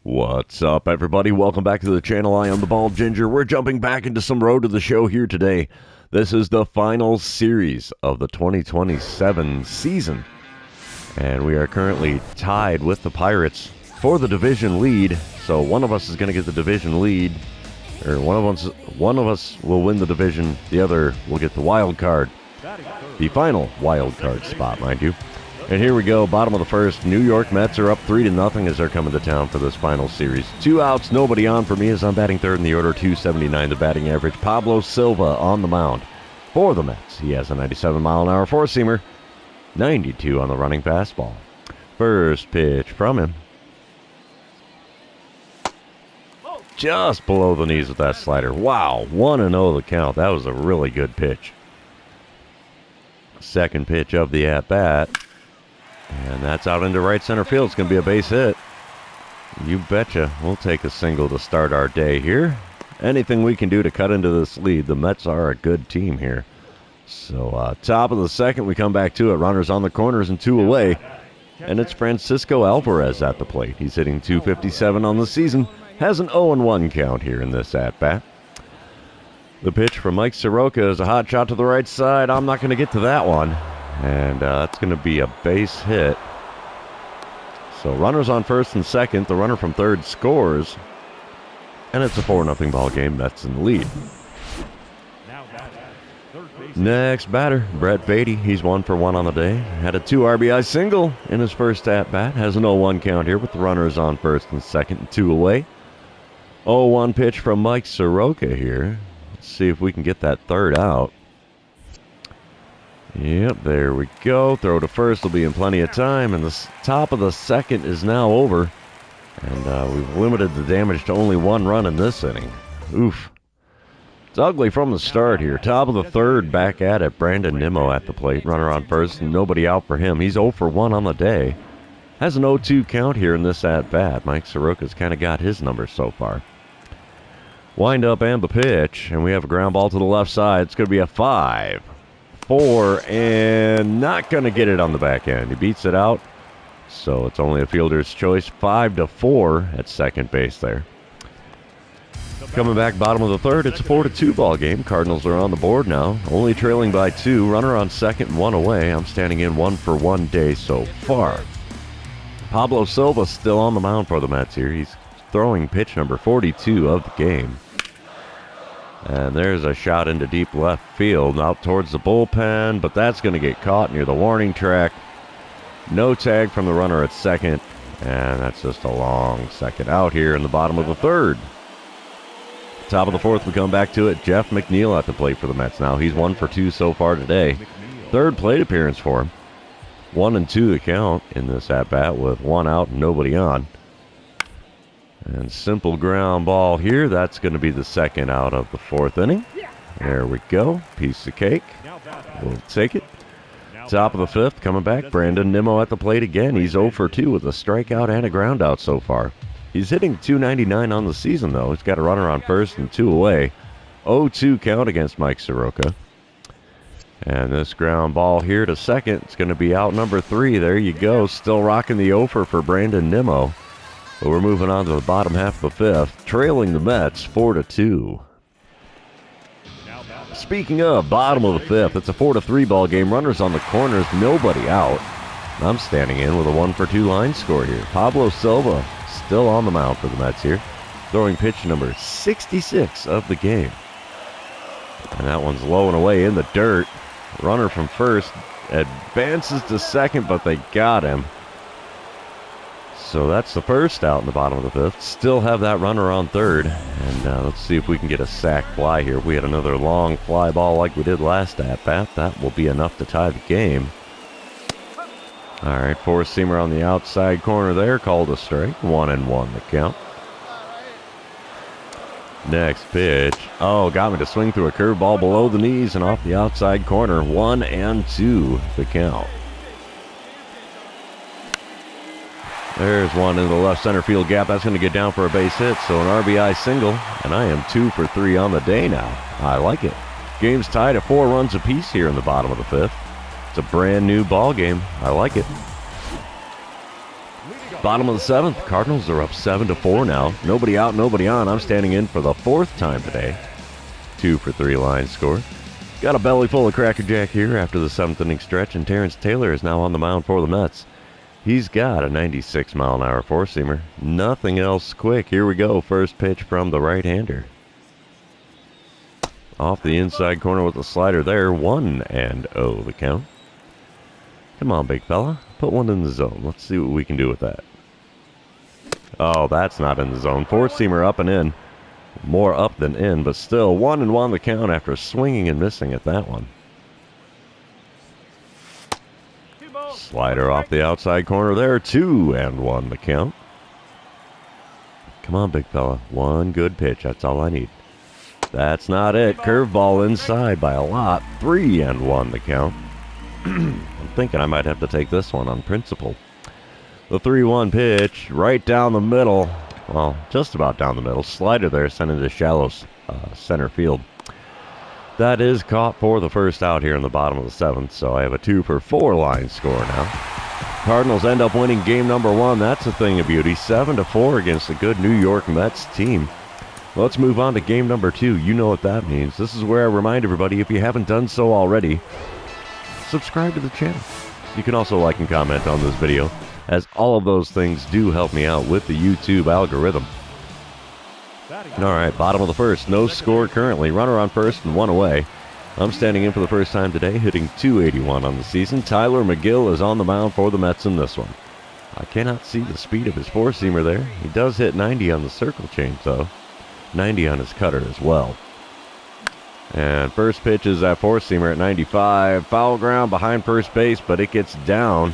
What's up, everybody? Welcome back to the channel. I am the Bald Ginger. We're jumping back into some Road to the Show here today. This is the final series of the 2027 season, and we are currently tied with the Pirates for the division lead. So one of us is going to get the division lead, or one of us will win the division. The other will get the wild card, the final wild card spot, mind you. And here we go, bottom of the first. New York Mets are up 3-0 as they're coming to town for this final series. 2 outs, nobody on for me as I'm batting third in the order, 279 the batting average. Pablo Silva on the mound for the Mets. He has a 97-mile-an-hour four-seamer, 92 on the running fastball. First pitch from him. Just below the knees with that slider. Wow, 1-0 the count. That was a really good pitch. Second pitch of the at-bat. And that's out into right center field. It's going to be a base hit. You betcha. We'll take a single to start our day here. Anything we can do to cut into this lead. The Mets are a good team here. So top of the second, we come back to it. Runners on the corners and 2 away. And it's Francisco Alvarez at the plate. He's hitting .257 on the season. Has an 0-1 count here in this at-bat. The pitch from Mike Soroka is a hot shot to the right side. I'm not going to get to that one. And that's going to be a base hit. So runners on first and second. The runner from third scores. And it's a 4-0 ball game. Mets in the lead. Next batter, Brett Beatty. He's 1 for 1 on the day. Had a 2 RBI single in his first at-bat. Has an 0-1 count here with the runners on first and second and 2 away. 0-1 pitch from Mike Soroka here. Let's see if we can get that third out. Yep, there we go. Throw to first will be in plenty of time, and the top of the second is now over. And we've limited the damage to only 1 run in this inning. Oof. It's ugly from the start here. Top of the third, back at it. Brandon Nimmo at the plate. Runner on first, and nobody out for him. He's 0 for 1 on the day. Has an 0-2 count here in this at-bat. Mike Soroka's kind of got his numbers so far. Wind up and the pitch, and we have a ground ball to the left side. It's going to be a 5-4, and not going to get it on the back end. He beats it out, so it's only a fielder's choice. 5-4 at second base there. Coming back bottom of the third, it's a 4-2 ball game. Cardinals are on the board now, only trailing by 2. Runner on second and 1 away. I'm standing in 1 for 1 day so far. Pablo Silva still on the mound for the Mets here. He's throwing pitch number 42 of the game. And there's a shot into deep left field, out towards the bullpen, but that's going to get caught near the warning track. No tag from the runner at second, and that's just a long second out here in the bottom of the third. Top of the fourth, we come back to it. Jeff McNeil at the plate for the Mets now. He's 1 for 2 so far today. Third plate appearance for him. 1-2 the count in this at-bat with 1 out and nobody on. And simple ground ball here. That's going to be the second out of the 4th inning. There we go. Piece of cake. We'll take it. Top of the 5th, coming back. Brandon Nimmo at the plate again. He's 0 for 2 with a strikeout and a ground out so far. He's hitting .299 on the season, though. He's got a runner on first and 2 away. 0-2 count against Mike Soroka. And this ground ball here to second. It's going to be out number 3. There you go. Still rocking the over for Brandon Nimmo. But we're moving on to the bottom half of the 5th, trailing the Mets 4-2. Speaking of bottom of the 5th, it's a 4-3 ball game. Runners on the corners, nobody out. I'm standing in with a 1 for 2 line score here. Pablo Silva still on the mound for the Mets here, throwing pitch number 66 of the game. And that one's low and away in the dirt. Runner from first advances to second, but they got him. So that's the first out in the bottom of the 5th. Still have that runner on third. And let's see if we can get a sac fly here. If we had another long fly ball like we did last at-bat, that will be enough to tie the game. All right, four-seamer on the outside corner there. Called a strike. 1-1 the count. Next pitch. Oh, got me to swing through a curveball below the knees and off the outside corner. 1-2 the count. There's one in the left center field gap. That's going to get down for a base hit. So an RBI single, and I am 2 for 3 on the day now. I like it. Game's tied at 4 runs apiece here in the bottom of the 5th. It's a brand new ball game. I like it. Bottom of the 7th, Cardinals are up 7-4 now. Nobody out, nobody on. I'm standing in for the 4th time today. 2 for 3 line score. Got a belly full of Cracker Jack here after the 7th inning stretch, and Terrence Taylor is now on the mound for the Mets. He's got a 96-mile-an-hour four-seamer. Nothing else quick. Here we go. First pitch from the right-hander. Off the inside corner with the slider there. 1-0 the count. Come on, big fella. Put one in the zone. Let's see what we can do with that. Oh, that's not in the zone. Four-seamer up and in. More up than in, but still 1-1 the count after swinging and missing at that one. Slider off the outside corner there. 2-1 the count. Come on, big fella. One good pitch. That's all I need. That's not it. Curveball inside by a lot. 3-1 the count. I'm thinking I might have to take this one on principle. The 3-1 pitch right down the middle. Well, just about down the middle. Slider there, sent into shallow center field. That is caught for the first out here in the bottom of the 7th, so I have a 2 for 4 line score now. Cardinals end up winning game number 1. That's a thing of beauty. 7-4 against a good New York Mets team. Let's move on to game number 2. You know what that means. This is where I remind everybody, if you haven't done so already, subscribe to the channel. You can also like and comment on this video, as all of those things do help me out with the YouTube algorithm. All right, bottom of the 1st, no score currently. Runner on first and 1 away. I'm standing in for the first time today, hitting .281 on the season. Tyler McGill is on the mound for the Mets in this one. I cannot see the speed of his four-seamer there. He does hit 90 on the circle change, though. 90 on his cutter as well. And first pitch is that four-seamer at 95. Foul ground behind first base, but it gets down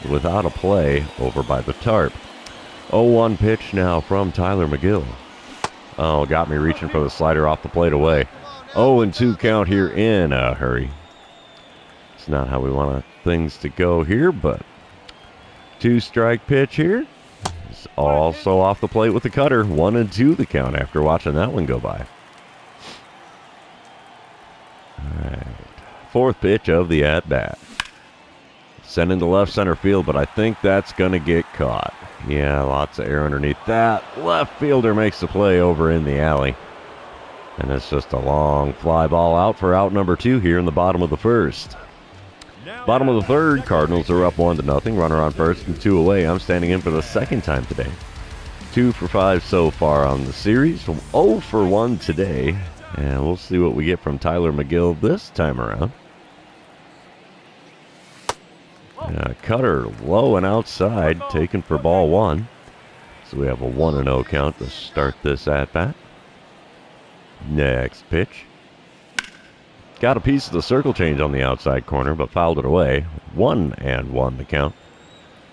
without a play over by the tarp. 0-1 pitch now from Tyler McGill. Oh, got me reaching for the slider off the plate away. 0-2 count here in a hurry. It's not how we want things to go here, but 2-strike pitch here. It's also off the plate with the cutter. 1-2 the count after watching that one go by. All right. 4th pitch of the at-bat. Sent into left center field, but I think that's going to get caught. Yeah, lots of air underneath that. Left fielder makes the play over in the alley. And it's just a long fly ball out for out number 2 here in the bottom of the 1st. Bottom of the 3rd, Cardinals are up 1-0. Runner on first and 2 away. I'm standing in for the 2nd time today. 2 for 5 so far on the series. 0 for 1 today. And we'll see what we get from Tyler McGill this time around. Cutter low and outside, taken for ball 1. So we have a 1-0 count to start this at-bat. Next pitch. Got a piece of the circle change on the outside corner, but fouled it away. 1-1 the count.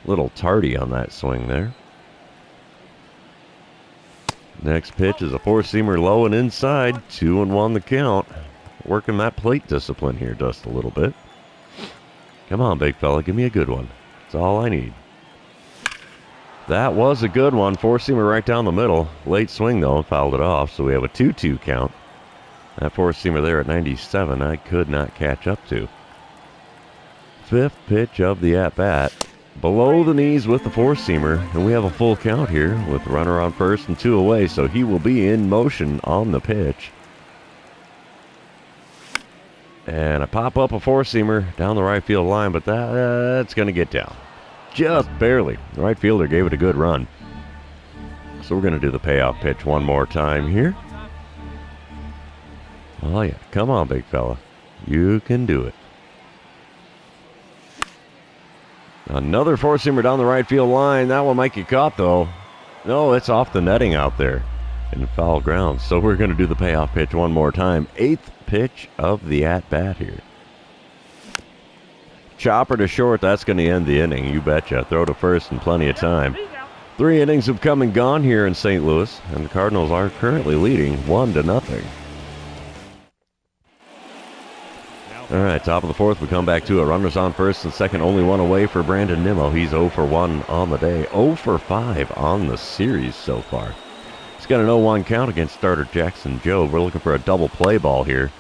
Little tardy on that swing there. Next pitch is a four-seamer low and inside. 2-1 the count. Working that plate discipline here just a little bit. Come on, big fella. Give me a good one. That's all I need. That was a good one. Four-seamer right down the middle. Late swing, though, fouled it off, so we have a 2-2 count. That four-seamer there at 97, I could not catch up to. 5th pitch of the at-bat. Below the knees with the four-seamer, and we have a full count here with runner on first and 2 away, so he will be in motion on the pitch. And I pop up a four-seamer down the right field line, but that's going to get down. Just barely. The right fielder gave it a good run. So we're going to do the payoff pitch one more time here. Oh, yeah. Come on, big fella. You can do it. Another four-seamer down the right field line. That one might get caught, though. No, it's off the netting out there in foul ground. So we're going to do the payoff pitch one more time. 8th pitch of the at-bat here. Chopper to short. That's going to end the inning. You betcha. Throw to first in plenty of time. 3 innings have come and gone here in St. Louis, and the Cardinals are currently leading 1-0. All right, top of the 4th, we come back to it. Runners on first and second, only 1 away for Brandon Nimmo. He's 0 for 1 on the day, 0 for 5 on the series so far. He's got an 0-1 count against starter Jackson Jobe. We're looking for a double play ball here.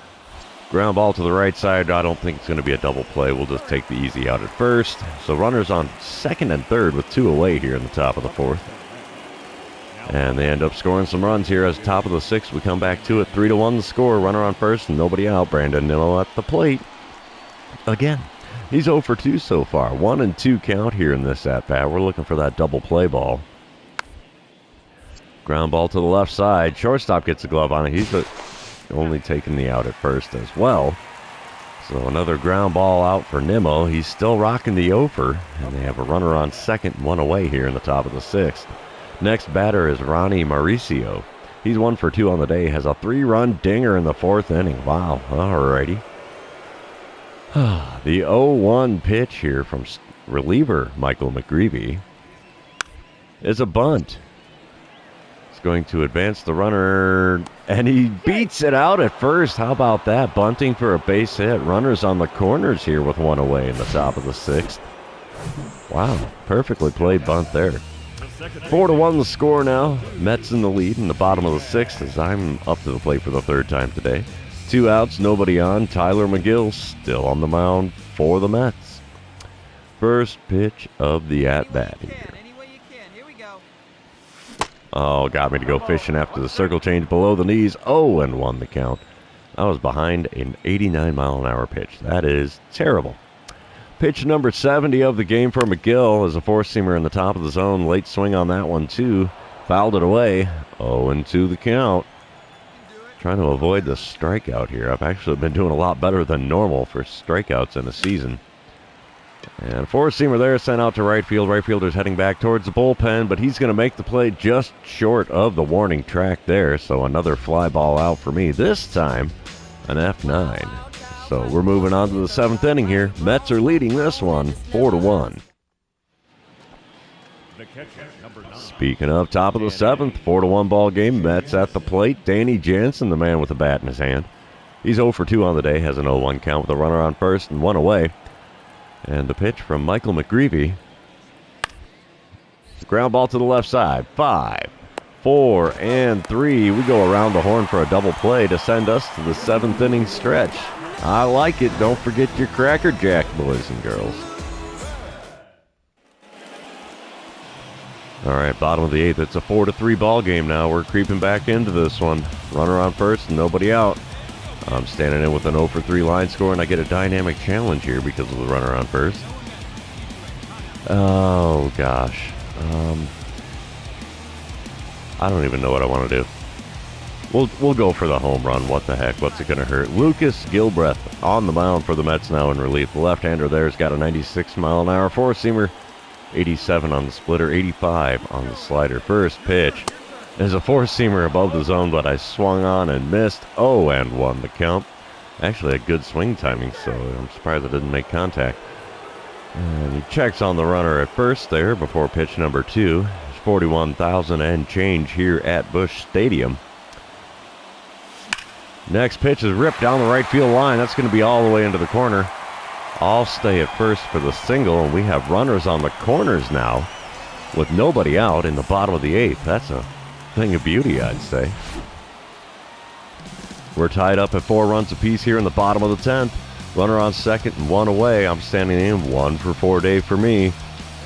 Ground ball to the right side. I don't think it's going to be a double play. We'll just take the easy out at first. So runners on second and third with 2 away here in the top of the 4th. And they end up scoring some runs here as top of the 6th. We come back to it. 3-1 the score. Runner on first and nobody out. Brandon Nimmo at the plate. Again, he's 0 for 2 so far. 1-2 count here in this at-bat. We're looking for that double play ball. Ground ball to the left side. Shortstop gets a glove on it. He's only taking the out at first as well. So another ground ball out for Nimmo. He's still rocking the over, and they have a runner on second and 1 away here in the top of the 6th. Next batter is Ronnie Mauricio. He's 1 for 2 on the day. Has a 3-run dinger in the 4th inning. Wow. Alrighty. The 0-1 pitch here from reliever Michael McGreevy is a bunt. Going to advance the runner, and he beats it out at first. How about that? Bunting for a base hit. Runners on the corners here with 1 away in the top of the 6th. Wow, perfectly played bunt there. 4-1 the score now. Mets in the lead in the bottom of the 6th as I'm up to the plate for the 3rd time today. 2 outs, nobody on. Tyler McGill still on the mound for the Mets. First pitch of the at-bat here. Oh, got me to go fishing after the circle change below the knees. 0-1 the count. I was behind an 89-mile-an-hour pitch. That is terrible. Pitch number 70 of the game for McGill is a 4-seamer in the top of the zone. Late swing on that one, too. Fouled it away. 0-2 the count. Trying to avoid the strikeout here. I've actually been doing a lot better than normal for strikeouts in a season. And 4-seamer there sent out to right field. Right fielder's heading back towards the bullpen, but he's going to make the play just short of the warning track there. So another fly ball out for me. This time, an F9. So we're moving on to the 7th inning here. Mets are leading this one 4-1. Speaking of top of the 7th, 4-1 ball game. Mets at the plate. Danny Jansen, the man with the bat in his hand. He's 0 for 2 on the day. Has an 0-1 count with a runner on first and 1 away. And the pitch from Michael McGreevy. Ground ball to the left side. 5, 4, and 3. We go around the horn for a double play to send us to the 7th inning stretch. I like it. Don't forget your Cracker Jack, boys and girls. All right, bottom of the 8th. It's a 4-3 ball game now. We're creeping back into this one. Runner on first and nobody out. I'm standing in with an 0 for 3 line score, and I get a dynamic challenge here because of the runner on first. Oh, gosh. I don't even know what I want to do. We'll go for the home run. What the heck? What's it going to hurt? Lucas Gilbreth on the mound for the Mets now in relief. The left-hander there's got a 96-mile-an-hour 4-seamer, 87 on the splitter, 85 on the slider. First pitch. There's a 4-seamer above the zone, but I swung on and missed. 0-1 the count. Actually, a good swing timing, so I'm surprised I didn't make contact. And he checks on the runner at first there before pitch number 2. It's 41,000 and change here at Busch Stadium. Next pitch is ripped down the right field line. That's going to be all the way into the corner. I'll stay at first for the single, and we have runners on the corners now with nobody out in the bottom of the 8th. That's a thing of beauty, I'd say. We're tied up at 4 runs apiece here in the bottom of the 10th. Runner on second and 1 away. I'm standing in 1 for 4 day for me.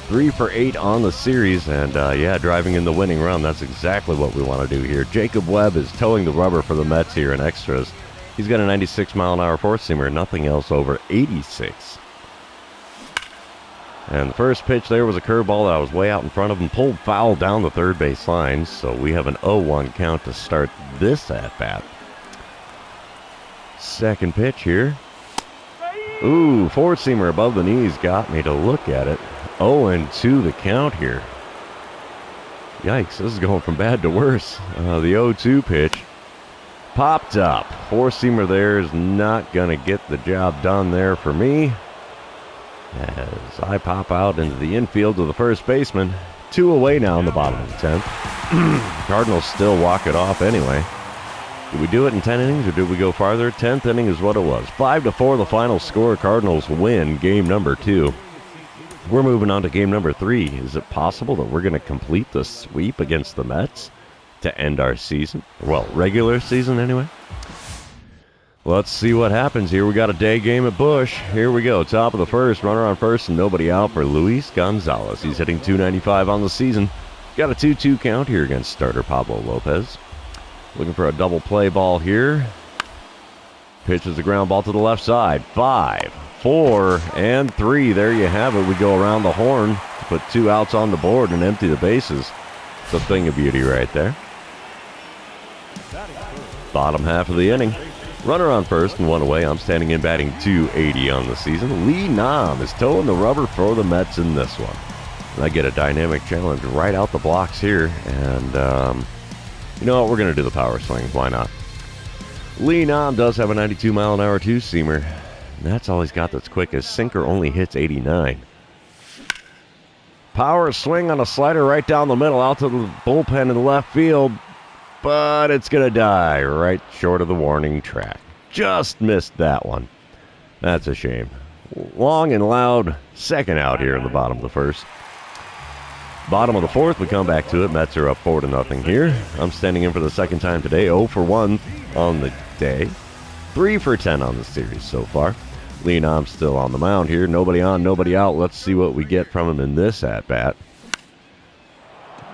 3 for 8 on the series, and yeah, driving in the winning run. That's exactly what we want to do here. Jacob Webb is towing the rubber for the Mets here in extras. He's got a 96-mile-an-hour 4-seamer, nothing else over 86. And the first pitch there was a curveball that was way out in front of him, pulled foul down the third base line, so we have an 0-1 count to start this at-bat. Second pitch here. Ooh, 4-seamer above the knees got me to look at it. 0-2 the count here. Yikes, this is going from bad to worse. The 0-2 pitch popped up. 4-seamer there is not going to get the job done there for me. As I pop out into the infield to the first baseman. 2 away now in the bottom of the 10th. Cardinals still walk it off anyway. Did we do it in 10 innings or did we go farther? 10th inning is what it was. 5-4 the final score. Cardinals win game number 2. We're moving on to game number 3. Is it possible that we're going to complete the sweep against the Mets to end our season? Well, regular season anyway. Let's see what happens here. We got a day game at Busch. Here we go. Top of the first. Runner on first and nobody out for Luis Gonzalez. He's hitting .295 on the season. Got a 2-2 count here against starter Pablo Lopez. Looking for a double play ball here. Pitches the ground ball to the left side. 5, 4, and 3. There you have it. We go around the horn to put 2 outs on the board and empty the bases. It's a thing of beauty right there. Bottom half of the inning. Runner on first and 1 away. I'm standing in batting .280 on the season. Lee Nam is towing the rubber for the Mets in this one. And I get a dynamic challenge right out the blocks here. And you know what? We're going to do the power swing. Why not? Lee Nam does have a 92-mile-an-hour two-seamer. And that's all he's got that's quick. His sinker only hits 89. Power swing on a slider right down the middle, out to the bullpen in left field. But it's going to die right short of the warning track. Just missed that one. That's a shame. Long and loud second out here in the bottom of the first. Bottom of the fourth, we come back to it. Mets are up 4-0 here. I'm standing in for the second time today. 0 for 1 on the day. 3 for 10 on the series so far. Lee Nam still on the mound here. Nobody on, nobody out. Let's see what we get from him in this at-bat.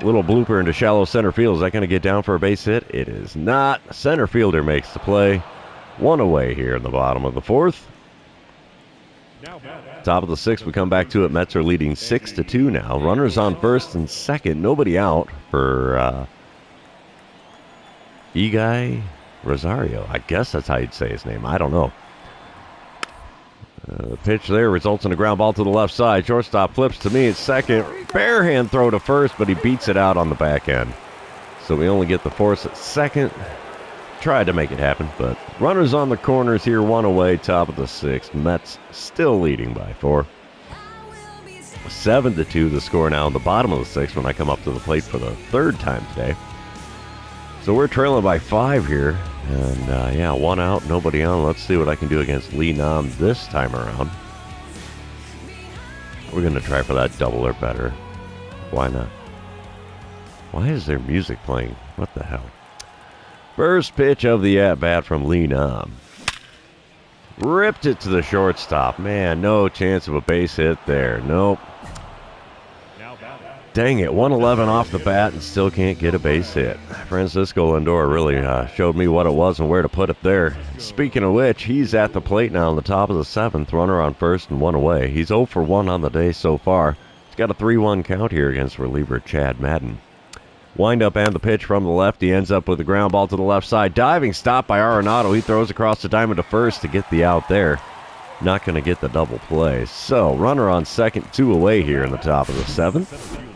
Little blooper into shallow center field. Is that going to get down for a base hit? It is not. Center fielder makes the play. 1 away here in the bottom of the fourth. Top of the sixth, we come back to it. Mets are leading 6-2 now. Runners on first and second. Nobody out for Iggy Rosario. I guess that's how you'd say his name. I don't know. The pitch there results in a ground ball to the left side. Shortstop flips to me at second. Barehand throw to first, but he beats it out on the back end. So we only get the force at second. Tried to make it happen, but runners on the corners here, 1 away, top of the sixth. Mets still leading by 4. 7-2 the score now in the bottom of the sixth when I come up to the plate for the third time today. So we're trailing by 5 here. And, yeah, 1 out, nobody on. Let's see what I can do against Lee Nam this time around. We're going to try for that double or better. Why not? Why is there music playing? What the hell? First pitch of the at-bat from Lee Nam. Ripped it to the shortstop. Man, no chance of a base hit there. Nope. Dang it, 111 off the bat and still can't get a base hit. Francisco Lindor really showed me what it was and where to put it there. Speaking of which, he's at the plate now on the top of the seventh. Runner on first and 1 away. He's 0 for 1 on the day so far. He's got a 3-1 count here against reliever Chad Madden. Wind up and the pitch from the left. He ends up with a ground ball to the left side. Diving stop by Arenado. He throws across the diamond to first to get the out there. Not going to get the double play. So, runner on second, 2 away here in the top of the seventh.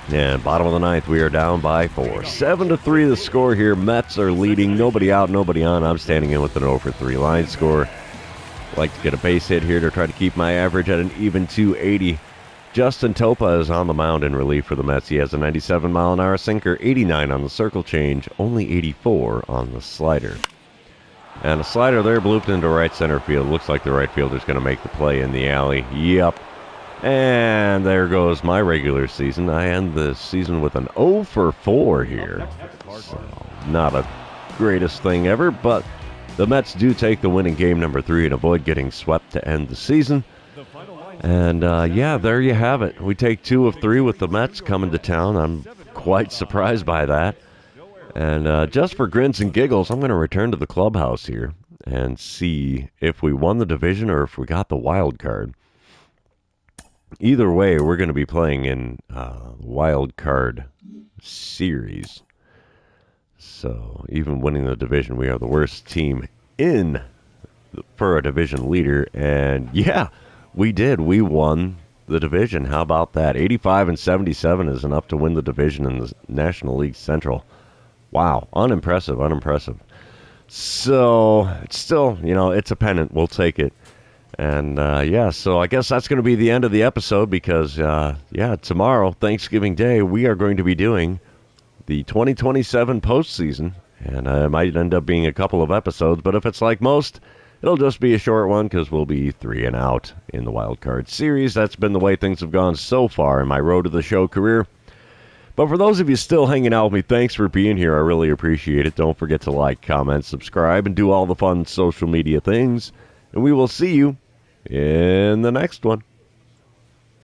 And bottom of the ninth, we are down by 4. 7-3 the score here. Mets are leading. Nobody out, nobody on. I'm standing in with an 0 for 3 line score. Like to get a base hit here to try to keep my average at an even 280. Justin Topa is on the mound in relief for the Mets. He has a 97-mile-an-hour sinker, 89 on the circle change, only 84 on the slider. And a slider there blooped into right center field. Looks like the right fielder's going to make the play in the alley. Yep. And there goes my regular season. I end the season with an 0 for 4 here. So, not a greatest thing ever, but the Mets do take the win in game number 3 and avoid getting swept to end the season. And, yeah, there you have it. We take 2 of 3 with the Mets coming to town. I'm quite surprised by that. And just for grins and giggles, I'm going to return to the clubhouse here and see if we won the division or if we got the wild card. Either way, we're going to be playing in wild card series. So even winning the division, we are the worst team in for a division leader. And yeah, we did. We won the division. How about that? 85-77 is enough to win the division in the National League Central. Wow, unimpressive. So it's still, it's a pennant. We'll take it. And, yeah, so I guess that's going to be the end of the episode because, tomorrow, Thanksgiving Day, we are going to be doing the 2027 postseason. And it might end up being a couple of episodes, but if it's like most, it'll just be a short one because we'll be 3 and out in the wild card series. That's been the way things have gone so far in my road to the show career. But for those of you still hanging out with me, thanks for being here. I really appreciate it. Don't forget to like, comment, subscribe, and do all the fun social media things. And we will see you in the next one.